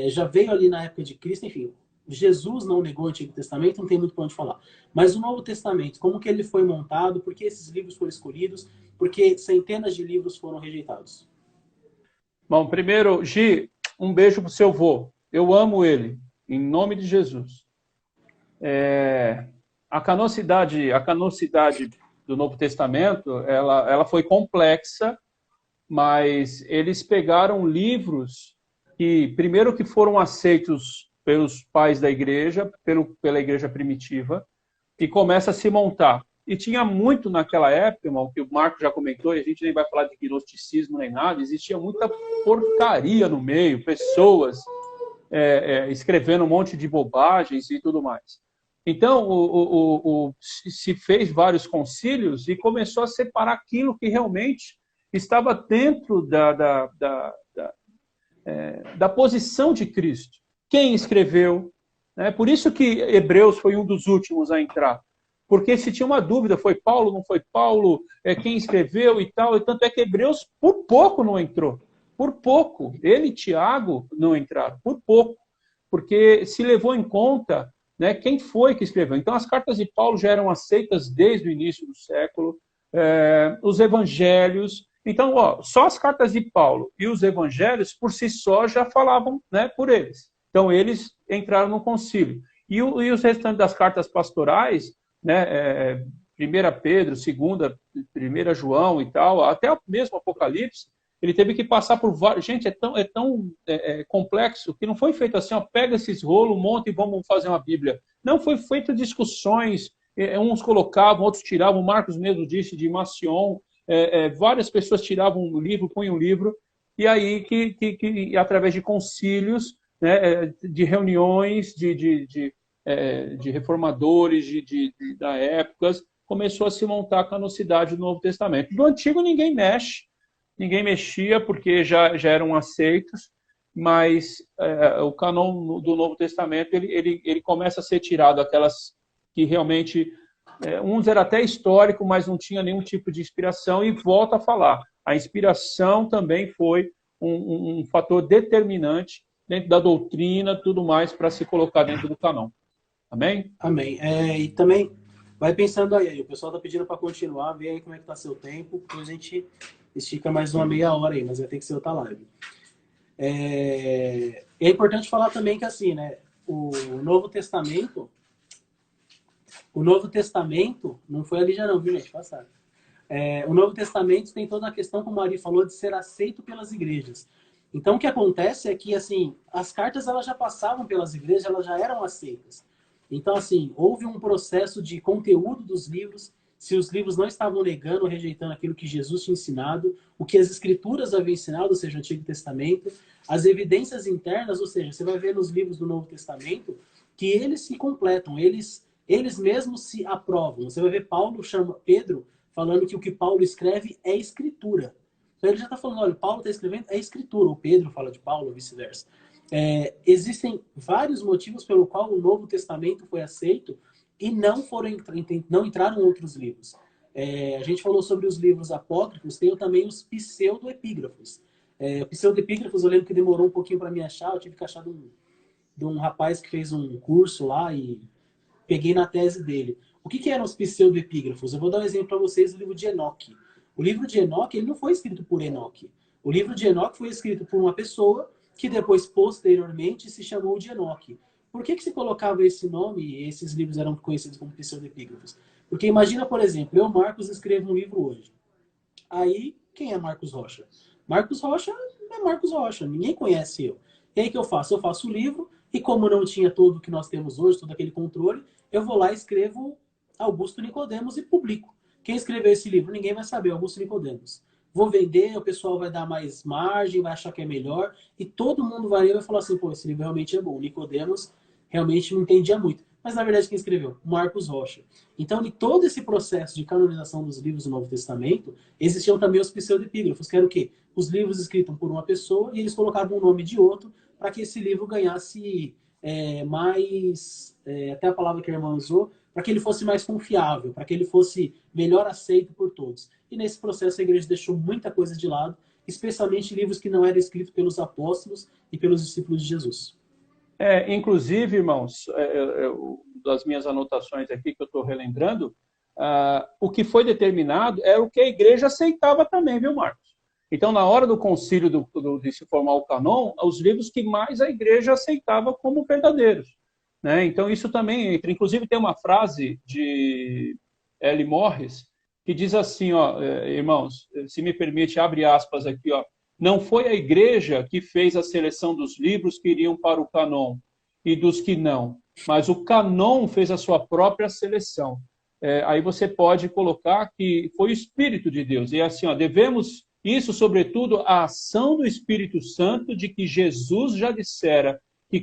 já veio ali na época de Cristo, enfim, Jesus não negou o Antigo Testamento, não tem muito para onde falar. Mas o Novo Testamento, como que ele foi montado, por que esses livros foram escolhidos, por que centenas de livros foram rejeitados? Bom, primeiro, Gi, um beijo pro seu vô. Eu amo ele, em nome de Jesus. A canocidade do Novo Testamento, ela foi complexa, mas eles pegaram livros que, primeiro, que foram aceitos pelos pais da igreja, pela igreja primitiva, e começa a se montar. E tinha muito naquela época, irmão, que o Marco já comentou, e a gente nem vai falar de gnosticismo nem nada, existia muita porcaria no meio, pessoas escrevendo um monte de bobagens e tudo mais. Então, se fez vários concílios e começou a separar aquilo que realmente estava dentro da posição de Cristo. Quem escreveu? Né? Por isso que Hebreus foi um dos últimos a entrar. Porque se tinha uma dúvida, foi Paulo, não foi Paulo, quem escreveu e tal, e tanto é que Hebreus por pouco não entrou. Por pouco. Ele e Tiago não entraram, por pouco. Porque se levou em conta, né, quem foi que escreveu. Então as cartas de Paulo já eram aceitas desde o início do século, os evangelhos. Então, só as cartas de Paulo e os evangelhos, por si só, já falavam, né, por eles. Então eles entraram no concílio. E os restantes das cartas pastorais, né, 1 Pedro, 2, 1 João e tal, até o mesmo Apocalipse, ele teve que passar por vários... Gente, é tão complexo que não foi feito assim, pega esses rolos, monta e vamos fazer uma Bíblia. Não, foi feito discussões, uns colocavam, outros tiravam, Marcos mesmo disse de Macion, várias pessoas tiravam um livro, punham um livro, e aí que através de concílios, né, de reuniões, de reformadores da época, começou a se montar a canocidade do Novo Testamento. Do Antigo ninguém mexia porque já eram aceitos, mas o canon do Novo Testamento ele começa a ser tirado, aquelas que realmente, uns era até histórico, mas não tinha nenhum tipo de inspiração, e volta a falar. A inspiração também foi um fator determinante dentro da doutrina, tudo mais, para se colocar dentro do canon. Amém? Amém. E também vai pensando aí, o pessoal está pedindo para continuar, vê aí como é que está seu tempo, depois a gente estica mais uma meia hora aí, mas vai ter que ser outra live. É importante falar também que assim, né, o Novo Testamento não foi ali já não, viu, gente? Passaram. O Novo Testamento tem toda a questão, como a Ari falou, de ser aceito pelas igrejas. Então, o que acontece é que, assim, as cartas elas já passavam pelas igrejas, elas já eram aceitas. Então, assim, houve um processo de conteúdo dos livros, se os livros não estavam negando ou rejeitando aquilo que Jesus tinha ensinado, o que as escrituras haviam ensinado, ou seja, o Antigo Testamento, as evidências internas, ou seja, você vai ver nos livros do Novo Testamento que eles se completam, eles mesmos se aprovam. Você vai ver Paulo chama Pedro falando que o que Paulo escreve é escritura. Então ele já está falando, olha, Paulo está escrevendo, é escritura. O Pedro fala de Paulo, ou vice-versa. Existem vários motivos pelo qual o Novo Testamento foi aceito e não entraram outros livros. A gente falou sobre os livros apócrifos, tem também os pseudoepígrafos. Pseudoepígrafos eu lembro que demorou um pouquinho para me achar, eu tive que achar de um rapaz que fez um curso lá e peguei na tese dele. O que eram os pseudoepígrafos? Eu vou dar um exemplo para vocês do livro de Enoque. O livro de Enoque, ele não foi escrito por Enoque. O livro de Enoque foi escrito por uma pessoa que depois, posteriormente, se chamou de Enoque. Por que se colocava esse nome e esses livros eram conhecidos como pseudepígrafos? Porque imagina, por exemplo, eu, Marcos, escrevo um livro hoje. Aí, quem é Marcos Rocha? Marcos Rocha é Marcos Rocha, ninguém conhece eu. E aí o que eu faço? Eu faço o livro e como não tinha tudo que nós temos hoje, todo aquele controle, eu vou lá e escrevo Augusto Nicodemos e publico. Quem escreveu esse livro? Ninguém vai saber, Augusto Nicodemos. Vou vender, o pessoal vai dar mais margem, vai achar que é melhor, e todo mundo vai ler e vai falar assim, pô, esse livro realmente é bom. O Nicodemos realmente não entendia muito. Mas, na verdade, quem escreveu? Marcos Rocha. Então, em todo esse processo de canonização dos livros do Novo Testamento, existiam também os pseudepígrafos, que eram o quê? Os livros escritos por uma pessoa e eles colocavam o nome de outro para que esse livro ganhasse mais, até a palavra que a irmã usou, para que ele fosse mais confiável, para que ele fosse melhor aceito por todos. E nesse processo a igreja deixou muita coisa de lado, especialmente livros que não eram escritos pelos apóstolos e pelos discípulos de Jesus. Inclusive, irmãos, das minhas anotações aqui que eu estou relembrando, o que foi determinado é o que a igreja aceitava também, viu, Marcos? Então, na hora do concílio de se formar o canon, os livros que mais a igreja aceitava como verdadeiros, né? Então, isso também entra. Inclusive, tem uma frase de L. Morris que diz assim, ó, irmãos, se me permite, abre aspas aqui, ó, não foi a igreja que fez a seleção dos livros que iriam para o canon e dos que não, mas o canon fez a sua própria seleção. Aí você pode colocar que foi o Espírito de Deus. E assim, ó, devemos isso, sobretudo, a ação do Espírito Santo, de que Jesus já dissera que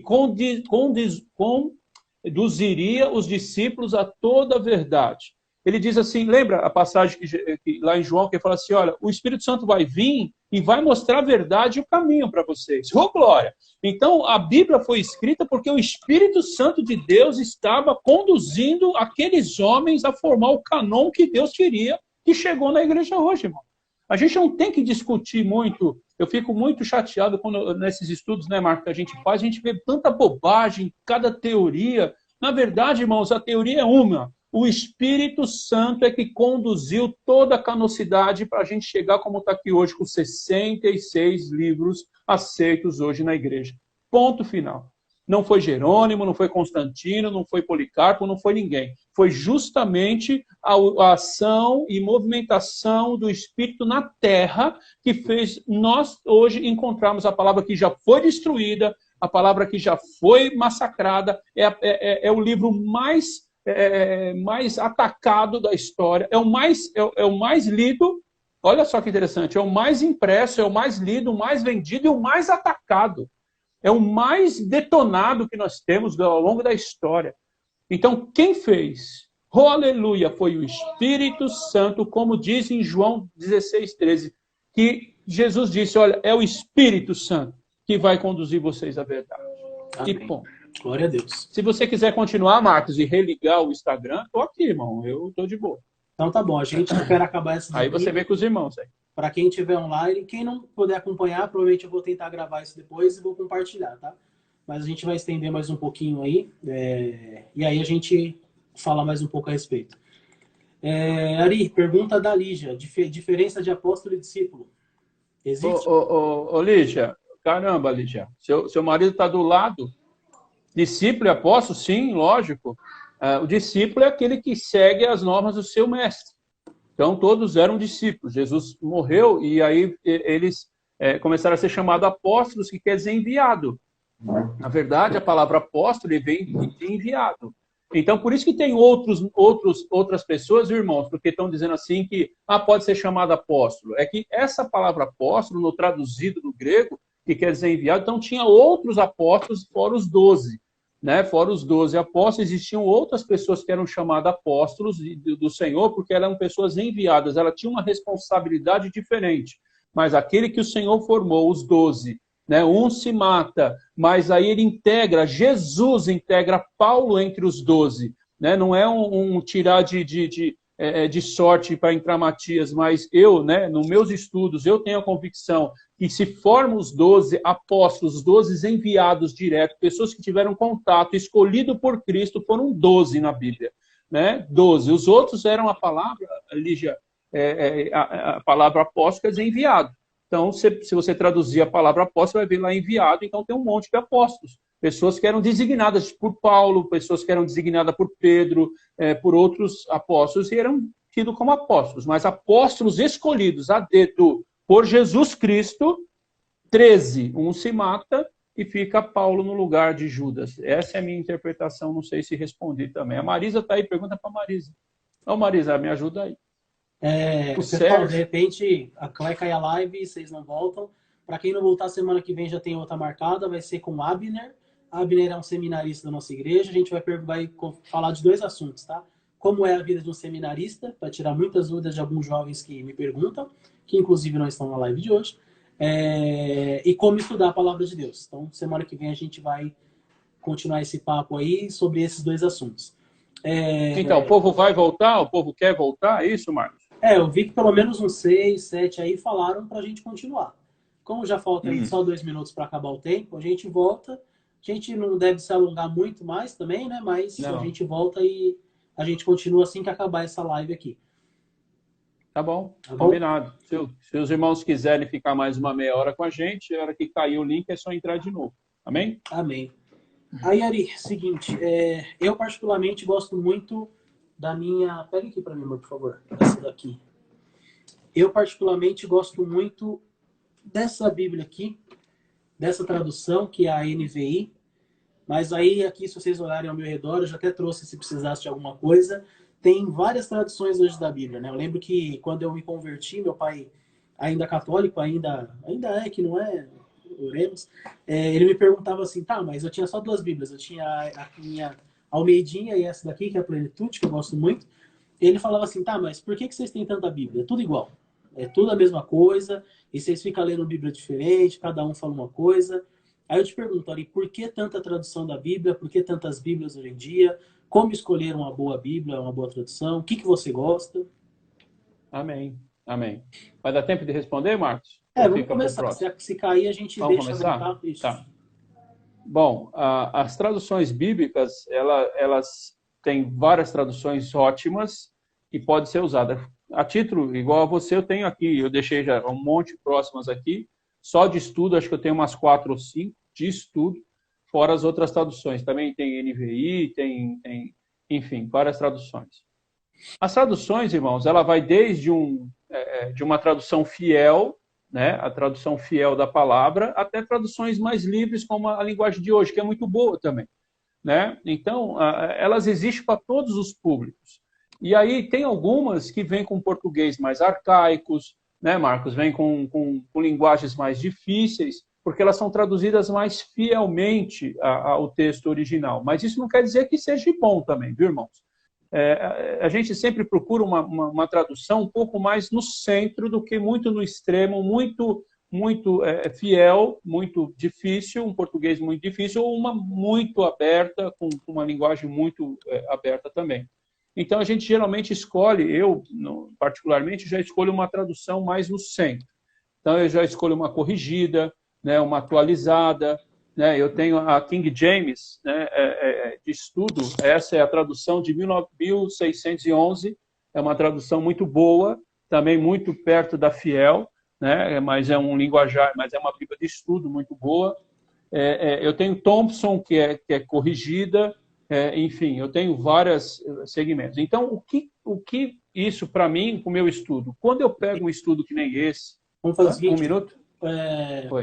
conduziria os discípulos a toda a verdade. Ele diz assim, lembra a passagem que lá em João, que ele fala assim, olha, o Espírito Santo vai vir e vai mostrar a verdade e o caminho para vocês. Oh, glória! Então, a Bíblia foi escrita porque o Espírito Santo de Deus estava conduzindo aqueles homens a formar o canon que Deus queria, que chegou na igreja hoje, irmão. A gente não tem que discutir muito, eu fico muito chateado quando nesses estudos, né, Marco, que a gente faz, a gente vê tanta bobagem, cada teoria. Na verdade, irmãos, a teoria é uma. O Espírito Santo é que conduziu toda a canosidade para a gente chegar como está aqui hoje, com 66 livros aceitos hoje na igreja. Ponto final. Não foi Jerônimo, não foi Constantino, não foi Policarpo, não foi ninguém. Foi justamente a ação e movimentação do Espírito na terra que fez nós hoje encontrarmos a palavra que já foi destruída, a palavra que já foi massacrada, é o livro mais atacado da história, é o mais lido, olha só que interessante, é o mais impresso, é o mais lido, o mais vendido e o mais atacado. É o mais detonado que nós temos ao longo da história. Então, quem fez? Oh, aleluia! Foi o Espírito Santo, como diz em João 16:13, que Jesus disse, olha, é o Espírito Santo que vai conduzir vocês à verdade. Amém. E ponto. Glória a Deus. Se você quiser continuar, Marcos, e religar o Instagram, estou aqui, irmão. Eu estou de boa. Então tá bom, a gente espera acabar essa. Aí você vê com os irmãos. Para quem estiver online, quem não puder acompanhar, provavelmente eu vou tentar gravar isso depois e vou compartilhar, tá? Mas a gente vai estender mais um pouquinho aí, e aí a gente fala mais um pouco a respeito. Ari, pergunta da Lígia, diferença de apóstolo e discípulo. Existe? Ô, Lígia, caramba, Lígia, seu marido está do lado. Discípulo e apóstolo, sim, lógico. O discípulo é aquele que segue as normas do seu mestre. Então, todos eram discípulos. Jesus morreu e aí eles começaram a ser chamados apóstolos, que quer dizer enviado. Na verdade, a palavra apóstolo vem de enviado. Então, por isso que tem outras pessoas, irmãos, porque estão dizendo assim que pode ser chamado apóstolo. É que essa palavra apóstolo, no traduzido do grego, que quer dizer enviado, então tinha outros apóstolos fora os 12. Né? Fora os 12 apóstolos, existiam outras pessoas que eram chamadas apóstolos do Senhor, porque eram pessoas enviadas, ela tinha uma responsabilidade diferente. Mas aquele que o Senhor formou, os 12, né? Um se mata, mas aí ele integra, Jesus integra Paulo entre os 12. Né? Não é um tirar de sorte para entrar Matias, mas eu, né, nos meus estudos, eu tenho a convicção que se formam os 12 apóstolos, os 12 enviados direto, pessoas que tiveram contato, escolhido por Cristo, foram 12 na Bíblia, né? 12. Os outros eram a palavra, Lígia, a palavra apóstolo quer dizer enviado. Então, se você traduzir a palavra apóstolo, vai ver lá enviado, então tem um monte de apóstolos. Pessoas que eram designadas por Paulo, pessoas que eram designadas por Pedro, por outros apóstolos, e eram tidos como apóstolos. Mas apóstolos escolhidos a dedo por Jesus Cristo, 13. Um se mata e fica Paulo no lugar de Judas. Essa é a minha interpretação, não sei se respondi também. A Marisa está aí, pergunta para a Marisa. Ô Marisa, me ajuda aí. Pessoal, de repente, vai a live e vocês não voltam. Para quem não voltar, semana que vem já tem outra marcada, vai ser com Abner. Abner é um seminarista da nossa igreja. A gente vai falar de 2 assuntos, tá? Como é a vida de um seminarista, para tirar muitas dúvidas de alguns jovens que me perguntam, que inclusive não estão na live de hoje, e como estudar a palavra de Deus. Então, semana que vem a gente vai continuar esse papo aí sobre esses 2 assuntos. Então, o povo vai voltar? O povo quer voltar? É isso, Marcos? Eu vi que pelo menos uns 6, 7 aí falaram para a gente continuar. Como já falta aí só 2 minutos para acabar o tempo, a gente volta. A gente não deve se alongar muito mais também, né? Mas não. A gente volta e a gente continua assim que acabar essa live aqui. Tá bom, combinado. Se os irmãos quiserem ficar mais uma meia hora com a gente, a hora que cair o link é só entrar de novo. Amém? Amém. Aí, Ari, seguinte, eu particularmente gosto muito da minha... Pega aqui para mim, por favor. Essa daqui. Eu particularmente gosto muito dessa Bíblia aqui, dessa tradução, que é a NVI. Mas aí, aqui, se vocês olharem ao meu redor, eu já até trouxe, se precisasse de alguma coisa. Tem várias traduções hoje da Bíblia, né? Eu lembro que quando eu me converti, meu pai, ainda católico, ainda que não é, oremos, ele me perguntava assim, tá, mas eu tinha só 2 Bíblias. Eu tinha a minha Almeidinha e essa daqui, que é a Plenitude, que eu gosto muito. Ele falava assim, tá, mas por que vocês têm tanta Bíblia? É tudo igual. É tudo a mesma coisa, e vocês ficam lendo Bíblia diferente, cada um fala uma coisa. Aí eu te pergunto, Ari, por que tanta tradução da Bíblia? Por que tantas Bíblias hoje em dia? Como escolher uma boa Bíblia, uma boa tradução? O que você gosta? Amém. Amém. Vai dar tempo de responder, Marcos? Vamos começar. Se cair, a gente vamos começar? Isso. Tá. Bom, as traduções bíblicas, elas têm várias traduções ótimas e pode ser usada. A título, igual a você, eu tenho aqui, eu deixei já um monte próximas aqui, só de estudo, acho que eu tenho umas 4 ou 5 de estudo, fora as outras traduções. Também tem NVI, enfim, várias traduções. As traduções, irmãos, ela vai desde de uma tradução fiel, né, a tradução fiel da palavra, até traduções mais livres, como a linguagem de hoje, que é muito boa também, né? Então, elas existem para todos os públicos. E aí tem algumas que vêm com português mais arcaicos, né, Marcos? Vêm com linguagens mais difíceis, porque elas são traduzidas mais fielmente ao texto original. Mas isso não quer dizer que seja bom também, viu, irmãos? A gente sempre procura uma tradução um pouco mais no centro do que muito no extremo, muito fiel, muito difícil, um português muito difícil, ou uma muito aberta, com uma linguagem muito aberta também. Então, a gente geralmente escolhe, eu particularmente já escolho uma tradução mais no centro. Então, eu já escolho uma corrigida, né, uma atualizada, né? Eu tenho a King James, né, de estudo, essa é a tradução de 1611, é uma tradução muito boa, também muito perto da fiel, né, mas é um linguajar, mas é uma Bíblia de estudo muito boa. Eu tenho Thompson, que é corrigida, enfim, eu tenho vários segmentos. Então, o que isso, para mim, com o meu estudo? Quando eu pego um estudo que nem esse... Vamos fazer o seguinte, 1 minuto?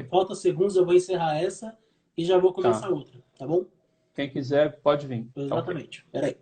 Falta segundos, eu vou encerrar essa e já vou começar outra, tá bom? Quem quiser, pode vir. Exatamente. Peraí.